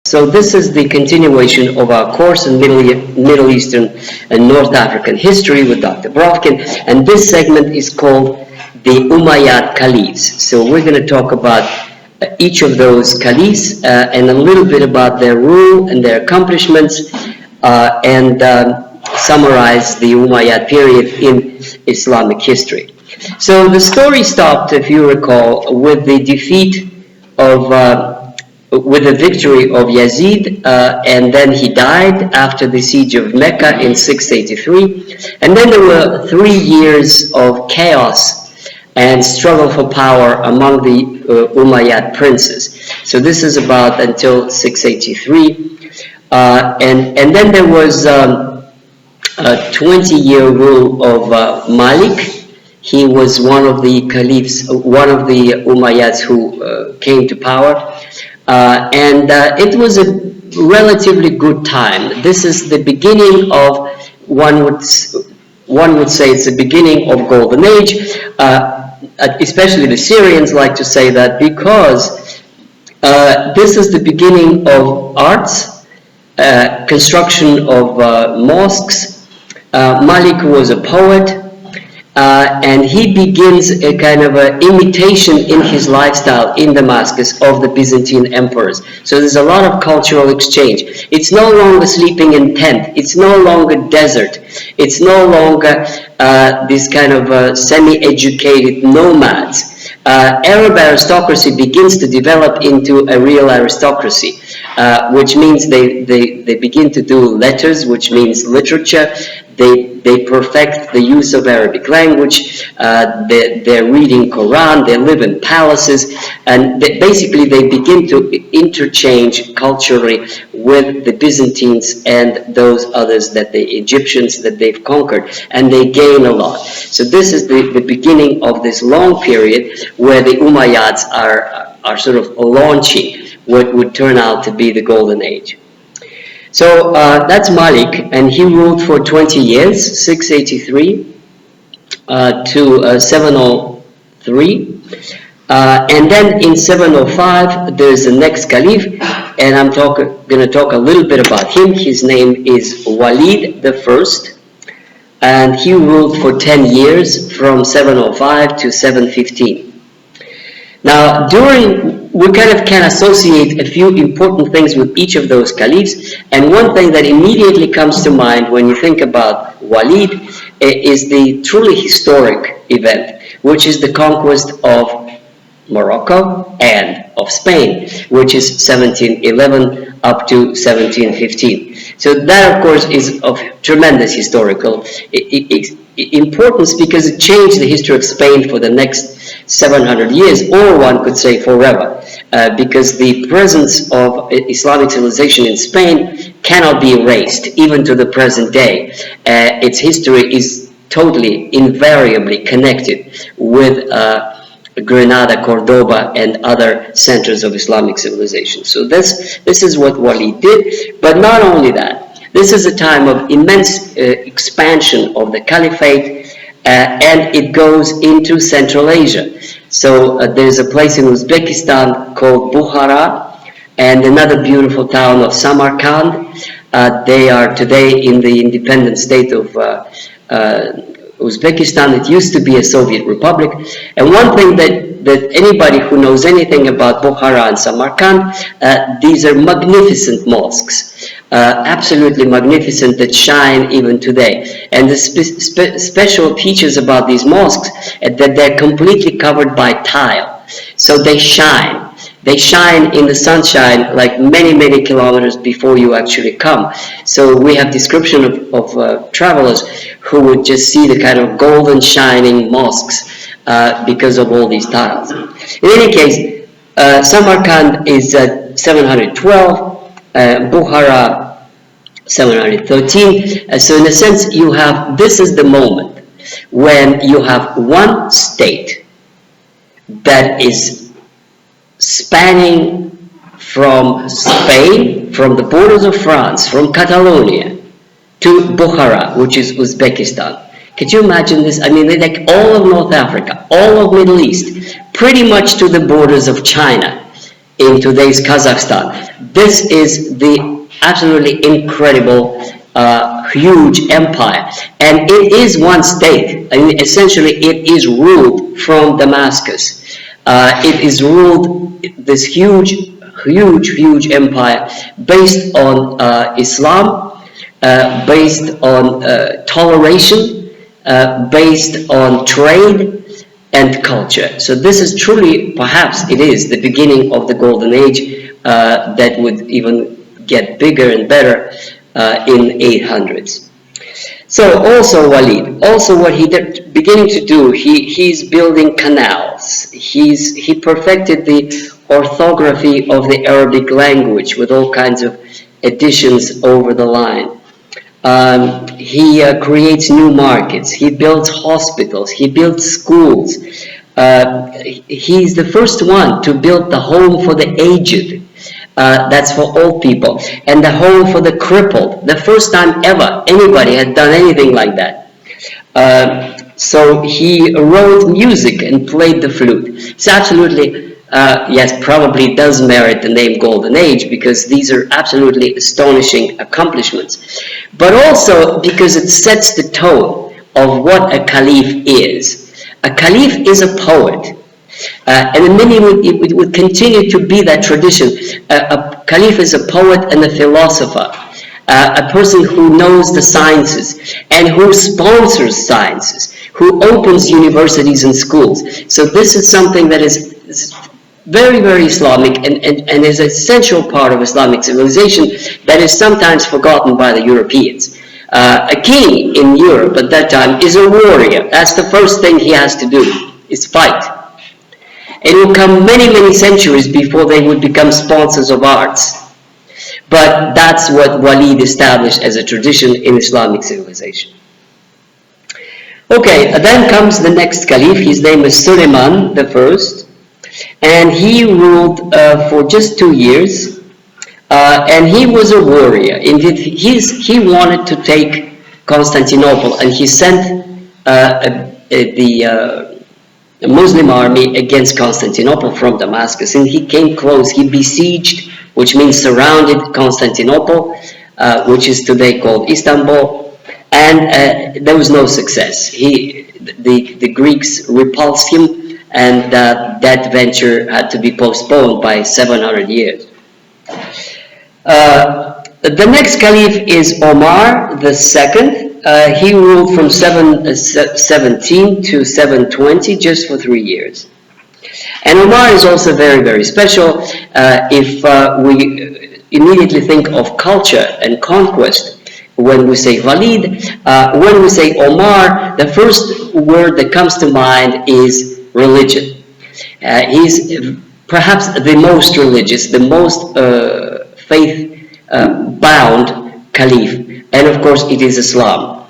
So this is the continuation of our course in Middle Eastern and North African history with Dr. Brovkin, and this segment is called the Ummayyad Caliphs. So we're going to talk about each of those caliphs and a little bit about their rule and their accomplishments, and summarize the Umayyad period in Islamic history. So the story stopped, if you recall, with the defeat of with the victory of Yazid, and then he died after the siege of Mecca in 683. And then there were 3 years of chaos and struggle for power among the Umayyad princes. So this is about until 683. And then there was a 20-year rule of Malik. He was one of the caliphs, one of the Umayyads who came to power. And it was a relatively good time. This is the beginning of, one would say it's the beginning of Golden Age. Especially the Syrians like to say that, because this is the beginning of arts, construction of mosques. Malik was a poet. And he begins a kind of an imitation in his lifestyle in Damascus of the Byzantine emperors. So there's a lot of cultural exchange. It's no longer sleeping in tent. It's no longer desert. It's no longer this kind of semi-educated nomads. Arab aristocracy begins to develop into a real aristocracy, which means they begin to do letters, which means literature. They perfect the use of Arabic language. They're reading Quran. They live in palaces, and basically they begin to interchange culturally with the Byzantines and those others, that the Egyptians that they've conquered, and they gain a lot. So this is the beginning of this long period where the Umayyads are sort of launching what would turn out to be the Golden Age. So that's Malik, and he ruled for 20 years, 683 to 703. And then in 705, there's the next caliph, and I'm going to talk a little bit about him. His name is Walid the First, and he ruled for 10 years from 705 to 715. Now, we kind of can associate a few important things with each of those caliphs, and one thing that immediately comes to mind when you think about Walid is the truly historic event, which is the conquest of Morocco and of Spain, which is 1711 up to 1715. So that, of course, is of tremendous historical importance, because it changed the history of Spain for the next 700 years, or one could say forever, because the presence of Islamic civilization in Spain cannot be erased, even to the present day. Its history is totally, invariably connected with Granada, Cordoba, and other centers of Islamic civilization. So this is what Walid did, but not only that. This is a time of immense expansion of the caliphate, and it goes into Central Asia. So there's a place in Uzbekistan called Bukhara, and another beautiful town of Samarkand. They are today in the independent state of Uzbekistan. It used to be a Soviet republic. And one thing that anybody who knows anything about Bukhara and Samarkand, these are magnificent mosques. Absolutely magnificent, that shine even today. And the special features about these mosques is that they're completely covered by tile. So they shine. They shine in the sunshine like many, many kilometers before you actually come. So we have description of travelers who would just see the kind of golden shining mosques because of all these tiles. In any case, Samarkand is 712. Bukhara 713. So in a sense, this is the moment when you have one state that is spanning from Spain, from the borders of France, from Catalonia to Bukhara, which is Uzbekistan. Could you imagine this? I mean, like all of North Africa, all of Middle East, pretty much to the borders of China. in today's Kazakhstan. This is the absolutely incredible, huge empire, and it is one state. I mean, essentially, it is ruled from Damascus. It is ruled, this huge empire based on Islam, based on toleration, based on trade and culture. So this is truly, perhaps it is the beginning of the Golden Age that would even get bigger and better in 800s. So also Walid, also what he's beginning to do, he's building canals. He perfected the orthography of the Arabic language with all kinds of additions over the line. He creates new markets. He builds hospitals. He builds schools. He's the first one to build the home for the aged. That's for old people, and the home for the crippled. The first time ever anybody had done anything like that. So he wrote music and played the flute. It's absolutely, yes, probably does merit the name Golden Age, because these are absolutely astonishing accomplishments. But also because it sets the tone of what a caliph is. A caliph is a poet. And in many it would continue to be that tradition. A caliph is a poet and a philosopher, a person who knows the sciences and who sponsors sciences, who opens universities and schools. So this is something that is very, very Islamic and is an essential part of Islamic civilization that is sometimes forgotten by the Europeans. A king in Europe at that time is a warrior. That's the first thing he has to do, is fight. It will come many, many centuries before they would become sponsors of arts. But that's what Walid established as a tradition in Islamic civilization. Okay, then comes the next caliph. His name is Suleiman I, and he ruled for just 2 years, and he was a warrior. Indeed, he wanted to take Constantinople, and he sent the Muslim army against Constantinople from Damascus, and he came close. He besieged, which means surrounded, Constantinople, which is today called Istanbul, and there was no success. The Greeks repulsed him, and that venture had to be postponed by 700 years. The next caliph is Omar II. He ruled from 717 to 720, just for 3 years. And Omar is also very, very special. If we immediately think of culture and conquest, when we say Walid, when we say Omar, the first word that comes to mind is religion. He's perhaps the most religious, the most faith-bound caliph. And of course, it is Islam.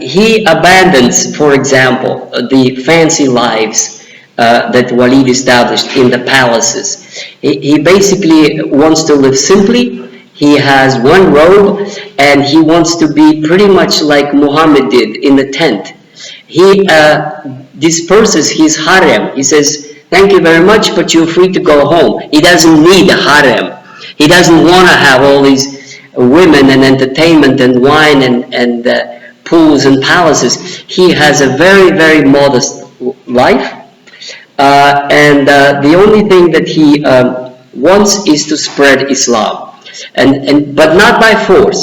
He abandons, for example, the fancy lives that Walid established in the palaces. He basically wants to live simply. He has one robe, and he wants to be pretty much like Muhammad did in the tent. He disperses his harem. He says, "Thank you very much, but you're free to go home." He doesn't need a harem. He doesn't want to have all these women and entertainment and wine and pools and palaces. He has a very, very modest life, and the only thing that he wants is to spread Islam, but not by force.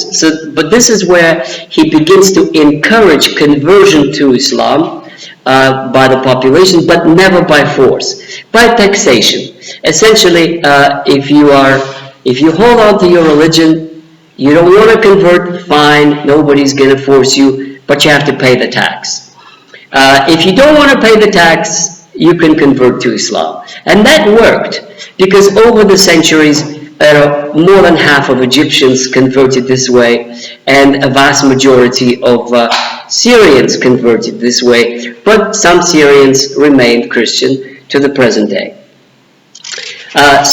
But this is where he begins to encourage conversion to Islam by the population, but never by force, by taxation. Essentially, if you hold on to your religion, you don't want to convert, fine, nobody's going to force you, but you have to pay the tax. If you don't want to pay the tax, you can convert to Islam. And that worked, because over the centuries, more than half of Egyptians converted this way, and a vast majority of Syrians converted this way, but some Syrians remained Christian to the present day.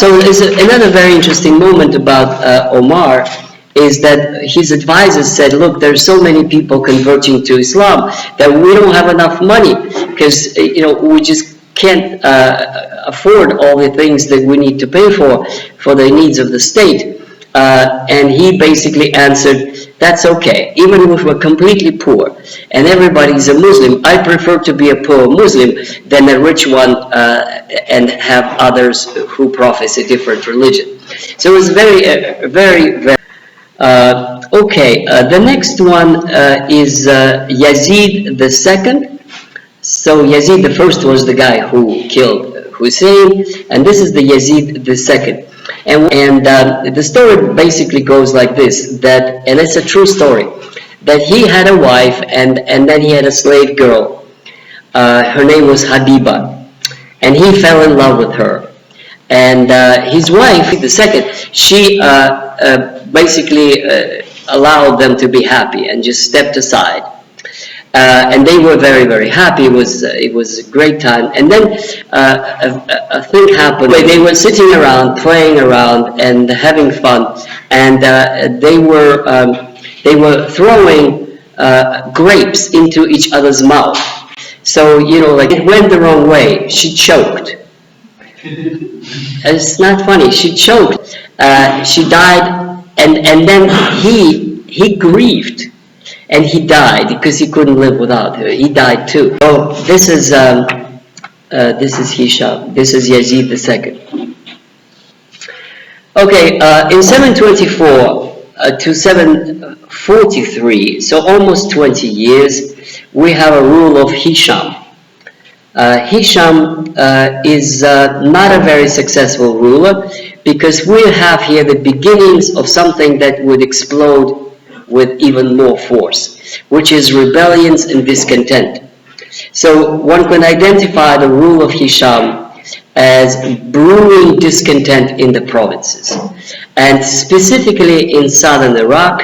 So there's another very interesting moment about Omar, is that his advisors said, look, there's so many people converting to Islam that we don't have enough money, because we just can't afford all the things that we need to pay for the needs of the state. And he basically answered, that's okay, even if we're completely poor and everybody's a Muslim, I prefer to be a poor Muslim than a rich one and have others who profess a different religion. So it was very. Okay, the next one is Yazid II. So Yazid the first was the guy who killed Hussein, and this is the Yazid II. And the story basically goes like this, that, and it's a true story, that he had a wife and then he had a slave girl. Her name was Habiba, and he fell in love with her. And his wife, the second, she basically allowed them to be happy and just stepped aside. And they were very, very happy. It was a great time. And then a thing happened. They were sitting around, playing around, and having fun. And they were throwing grapes into each other's mouth. So like it went the wrong way. She choked. It's not funny. She choked. She died, and then he grieved. And he died because he couldn't live without her. He died too. Oh, this is Hisham. This is Yazid II. Okay, in 724 to 743, so almost 20 years, we have a rule of Hisham. Hisham is not a very successful ruler because we have here the beginnings of something that would explode with even more force, which is rebellions and discontent. So one can identify the rule of Hisham as brewing discontent in the provinces, and specifically in southern Iraq,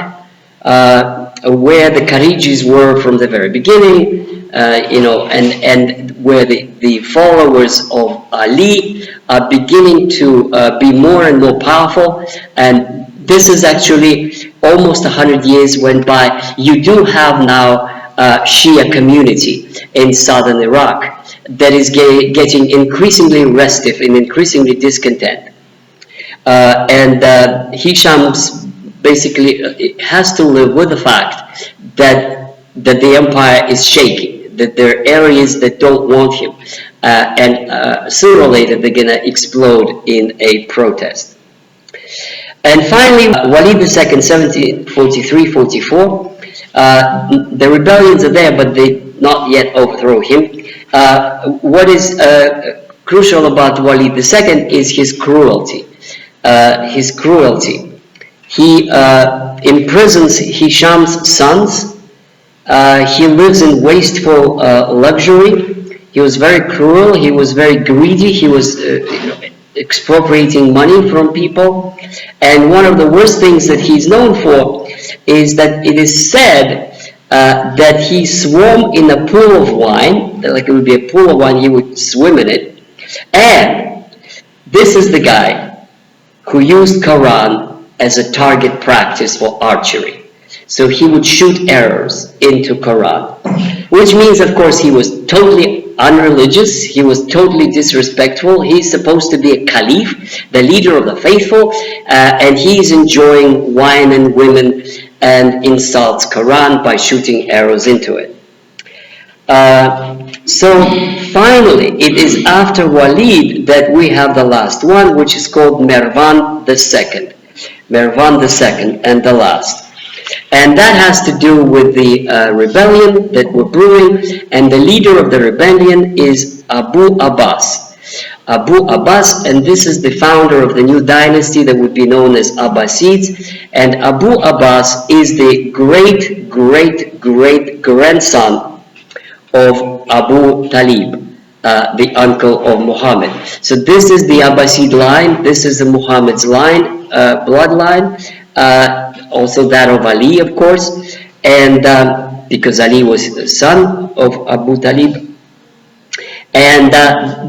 where the Kharijis were from the very beginning, and where the followers of Ali are beginning to be more and more powerful. And this is actually almost 100 years went by. You do have now a Shia community in southern Iraq that is getting increasingly restive and increasingly discontent. And Hisham's basically has to live with the fact that the empire is shaking, that there are areas that don't want him, and sooner or later they're going to explode in a protest. And finally, Walid II, 1743-44, the rebellions are there, but they not yet overthrow him. What is crucial about Walid II is his cruelty. He imprisons Hisham's sons. He lives in wasteful luxury. He was very cruel. He was very greedy. He was expropriating money from people. And one of the worst things that he's known for is that it is said that he swam in a pool of wine, like it would be a pool of wine, he would swim in it. And this is the guy who used Quran as a target practice for archery. So he would shoot arrows into Quran, which means, of course, he was totally unreligious, he was totally disrespectful. He's supposed to be a caliph, the leader of the faithful, and he's enjoying wine and women and insults Quran by shooting arrows into it. So finally, it is after Walid that we have the last one, which is called Mervan II. Mervan II, and the last. And that has to do with the rebellion that we're brewing, and the leader of the rebellion is Abu Abbas. Abu Abbas, and this is the founder of the new dynasty that would be known as Abbasids. And Abu Abbas is the great-great-great-grandson of Abu Talib, the uncle of Muhammad. So this is the Abbasid line, this is the Muhammad's line, bloodline, also that of Ali, of course, and because Ali was the son of Abu Talib. And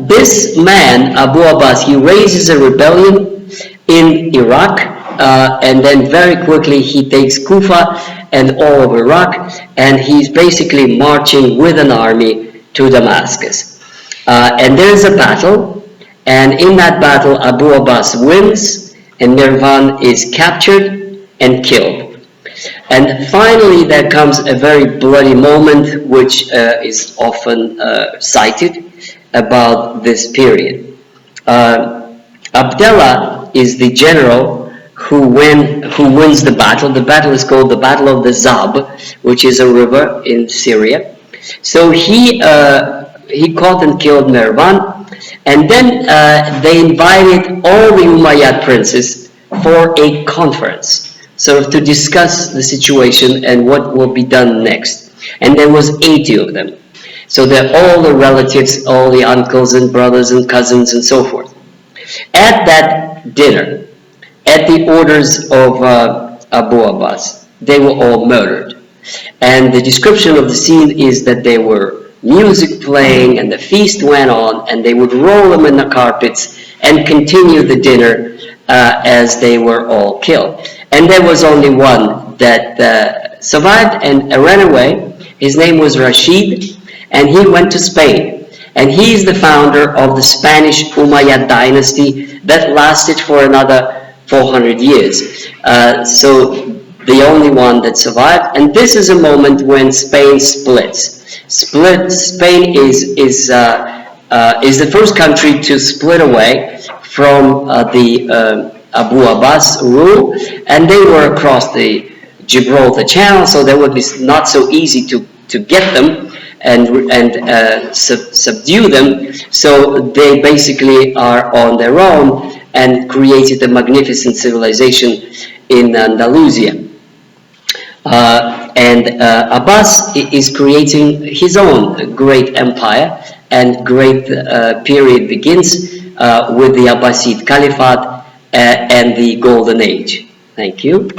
this man, Abu Abbas, he raises a rebellion in Iraq, and then very quickly he takes Kufa and all of Iraq, and he's basically marching with an army to Damascus. And there is a battle, and in that battle Abu Abbas wins, and Mirvan is captured and killed. And finally there comes a very bloody moment which is often cited about this period. Abdallah is the general who wins the battle. The battle is called the Battle of the Zab, which is a river in Syria. So he caught and killed Mirvan, and then they invited all the Umayyad princes for a conference, sort of to discuss the situation and what will be done next. And there was 80 of them. So they're all the relatives, all the uncles and brothers and cousins and so forth. At that dinner, at the orders of Abu Abbas, they were all murdered. And the description of the scene is that there were music playing and the feast went on, and they would roll them in the carpets and continue the dinner as they were all killed. And there was only one that survived and ran away. His name was Rashid, and he went to Spain. And he is the founder of the Spanish Umayyad dynasty that lasted for another 400 years. So the only one that survived. And this is a moment when Spain splits. Spain is the first country to split away from the Abu Abbas rule, and they were across the Gibraltar Channel, so that would be not so easy to get them and subdue them. So they basically are on their own and created a magnificent civilization in Andalusia. And Abbas is creating his own great empire, and great period begins with the Abbasid Caliphate and the Golden Age. Thank you.